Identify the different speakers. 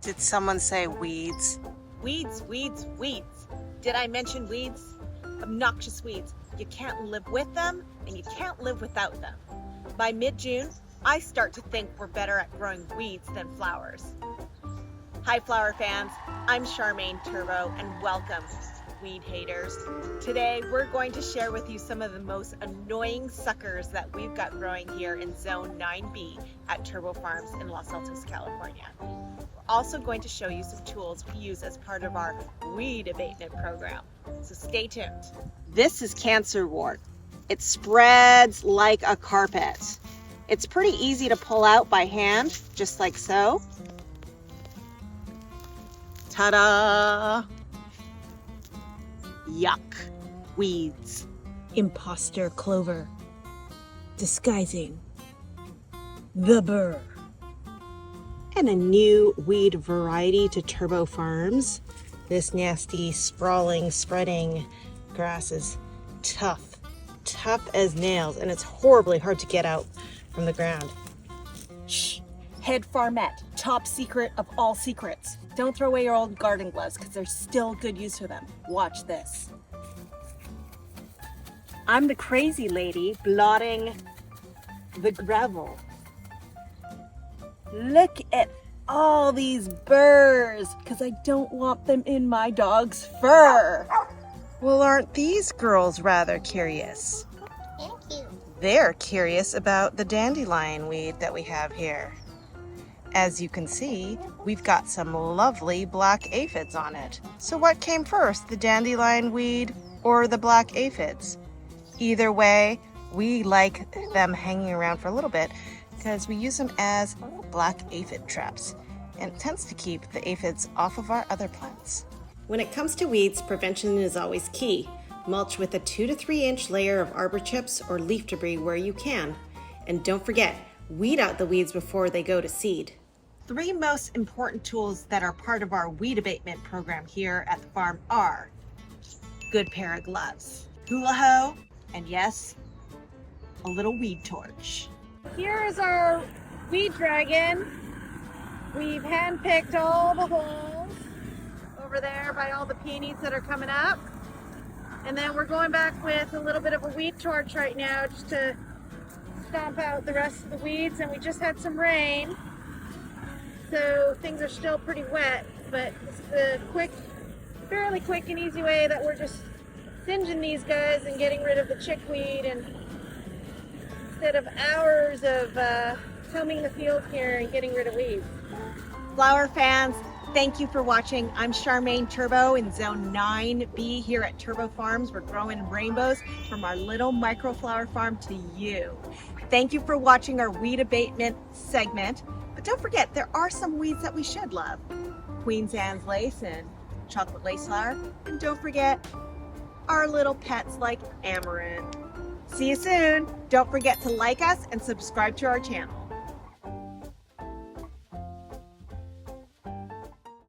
Speaker 1: Did someone say weeds?
Speaker 2: Weeds, weeds, weeds. Did I mention weeds? Obnoxious weeds. You can't live with them and you can't live without them. By mid-June, I start to think we're better at growing weeds than flowers. Hi flower fans, I'm Charmaine Turbow and welcome, weed haters. Today we're going to share with you some of the most annoying suckers that we've got growing here in Zone 9B at Turbow Farms in Los Altos, California. We're also going to show you some tools we use as part of our weed abatement program, so stay tuned. This is cancer wart. It spreads like a carpet. It's pretty easy to pull out by hand, just like so. Ta-da! Yuck. Weeds.
Speaker 3: Imposter clover. Disguising the burr.
Speaker 1: And a new weed variety to Turbow Farms. This nasty, sprawling, spreading grass is tough as nails, and it's horribly hard to get out from the ground.
Speaker 3: Shh. Head farmette. Top secret of all secrets. Don't throw away your old garden gloves because there's still good use for them. Watch this. I'm the crazy lady blotting the gravel. Look at all these burrs because I don't want them in my dog's fur.
Speaker 1: Well, aren't these girls rather curious?
Speaker 4: Thank you.
Speaker 1: They're curious about the dandelion weed that we have here. As you can see, we've got some lovely black aphids on it. So what came first, the dandelion weed or the black aphids? Either way, we like them hanging around for a little bit because we use them as black aphid traps, and it tends to keep the aphids off of our other plants. When it comes to weeds, prevention is always key. Mulch with a 2 to 3 inch layer of arbor chips or leaf debris where you can. And don't forget, weed out the weeds before they go to seed. 3 most important tools that are part of our weed abatement program here at the farm are good pair of gloves, hula hoe, and yes, a little weed torch.
Speaker 3: Here's our weed dragon. We've handpicked all the holes over there by all the peonies that are coming up. And then we're going back with a little bit of a weed torch right now just to stomp out the rest of the weeds. And we just had some rain, so things are still pretty wet, but it's the fairly quick and easy way that we're just singeing these guys and getting rid of the chickweed, and instead of hours of combing the field here and getting rid of weeds.
Speaker 2: Flower fans, thank you for watching. I'm Charmaine Turbow in Zone 9B here at Turbow Farms. We're growing rainbows from our little microflower farm to you. Thank you for watching our weed abatement segment. But don't forget, there are some weeds that we should love. Queen's Anne's lace and chocolate lace flower. And don't forget our little pets like amaranth. See you soon. Don't forget to like us and subscribe to our channel.